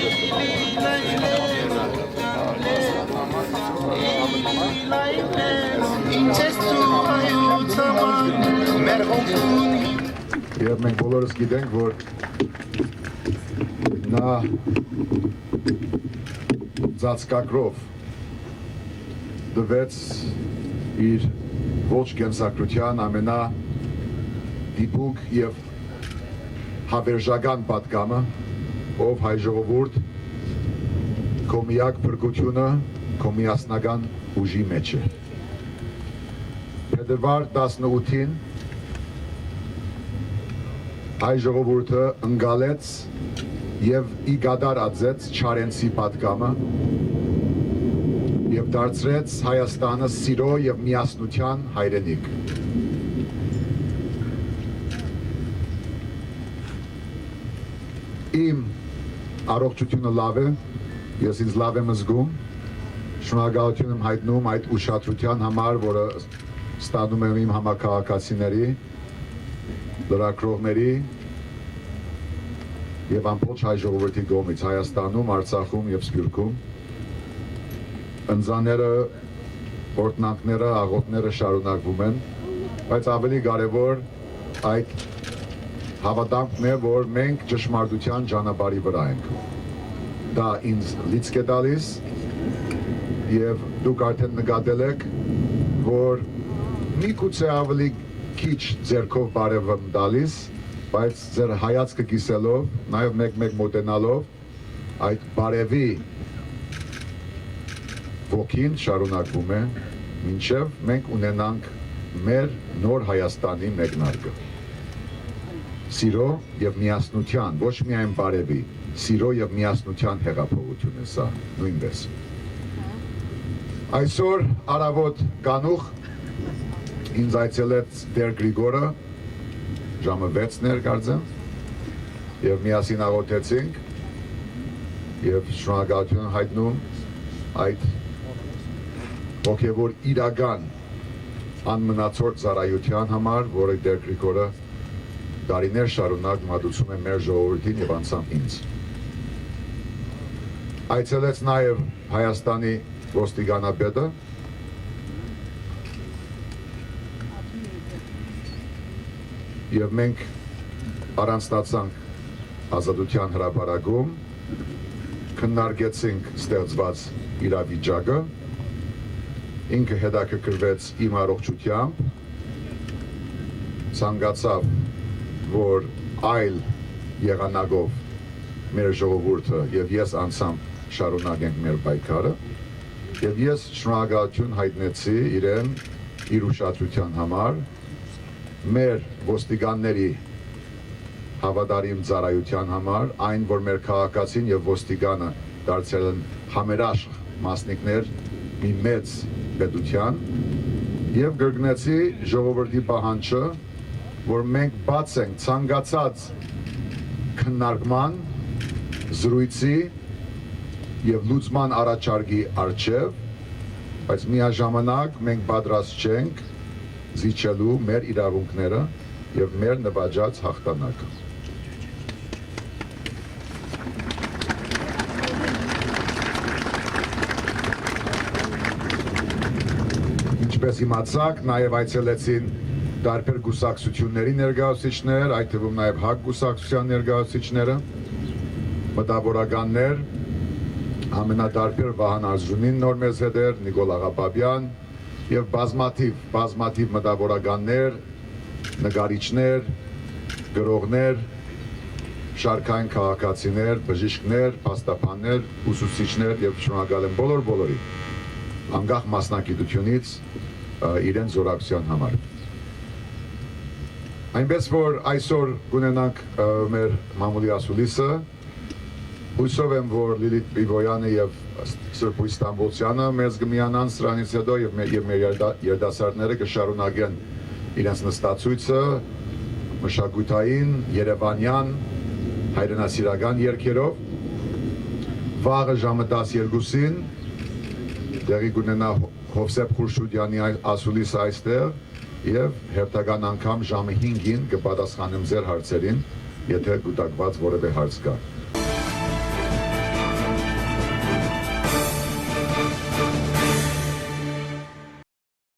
Եվ մենք բոլորս գիտենք, որ նա ծածկակրով դվեց իր ոչ կենսակրության ամենադիպուկ և հավերժական պատգամը, ով հայ ժողովուրդ քո միակ փրկությունը քո միասնական ուժի մեջ է։ Փետրվար 18-ին հայ ժողովուրդը ընկալեց և իգադար ածեց Չարենցի պատգամը և դարձրեց Հայաստանը սիրո և միասնության հայրենիք։ Իմ առողջությունը լավ է, ես ինձ լավ եմ զգում, շնորհակալություն եմ հայտնում այդ ուշադրության համար, որը ստանում եմ իմ համաքաղաքացիների, լրագրողների և ամբողջ հայ ժողովրդի կողմից Հայաստանում, Արցախում և Սփյուռքում։ Ընձանները, օրհնանքները, աղոթները շարունակվում են, բայց ավելի կարևոր այդ հավատամքն է, որ մենք ճշմարտության ճանապարհի վրա ենք։ Դա ինձ լիցք է տալիս և դուք արդեն նկատել եք, որ միգուցե ավելի քիչ ձեռքով բարև եմ տալիս, բայց ձեր հայացքը կիսելով, նաև մեկ-մեկ մոտենալով այդ բարևի ոգին շարունակվում է, մինչև մենք ունենանք մեր նոր Հայաստանի մեկնարկը։ Սիրո և միասնության, ոչ միայն բարևի, սիրո և միասնության հեղափոխություն է սա, նույնպես։ Այսօր առավոտ կանուխ ինձ այցելեց Տեր Գրիգորը, ժամը 6-ն էր կարծեմ, և միասին աղոթեցինք և շնորհակալություն հայտնում այդ հոգևոր իրական անմնացորդ ծառայության համար, որը Տեր Գրիգորը դարիներ շարունակ մատուցում է մեր ժողովրդին և անձամբ ինձ։ Այցելեց նաև Հայաստանի ոստիկանապետը, և մենք առանձնացանք Ազատության հրապարակում, քննարկեցինք ստեղծված իրավիճակը, ինքը հետաքրքրվեց իմ առողջությամբ, ցանկացավ, որ այլ եղանակով մեր ժողովուրդը և ես անձամբ շարունակենք մեր պայքարը, և ես շնորհակալություն հայտնեցի իրեն իր ուշադրության համար, մեր ոստիկանների հավատարիմ ծառայության համար, այն, որ մեր քաղաքացին և ոստիկանը դարձել են համերաշխ մասնիկներ մի մեծ պետության, և կրկնեցի ժողովրդի պահանջը, որ մենք բաց ենք ցանկացած քննարկման, զրույցի և լուծման առաջարկի առջև, բայց միաժամանակ մենք պատրաստ չենք զիջելու մեր իրավունքները և մեր նվաճած հաղթանակը։ Ինչպես իմացաք, նաև այցելեցին տարբեր կուսակցությունների ներկայացուցիչներ, այդ թվում նաև ՀԱԿ կուսակցության ներկայացուցիչները, մտավորականներ, ամենատարբեր Վահան Արզրունին նոր մեզ հետ էր, Նիկոլ Աղաբաբյան և բազմաթիվ մտավորականներ, նկարիչներ, գրողներ, շարքային քաղաքացիներ, բժիշկներ, փաստաբաններ, ուսուցիչներ և շնորհակալ եմ բոլորին, անկախ մասնագիտությունից իրենց զորակցության համար։ Այնպես որ այսօր կունենանք մեր մամուլի ասուլիսը, հույսով եմ, որ Լիլիթ Բիբոյանը և Սրբ Հույս Ստամբոլցյանը մեզ կմիանան սրանից հետո և մեր երիտասարդները կշարունակեն իրենց նստացույցը մշակութային, երևանյան, հայրենասիրական երգերով։ Վաղը ժամը 12-ին տեղի կունենա Հովսեփ Խուրշուդյանի ասուլիսը այստեղ և հերթական անգամ ժամը 5-ին կպատասխանեմ ձեր հարցերին, եթե կուտակված որևէ հարց կա։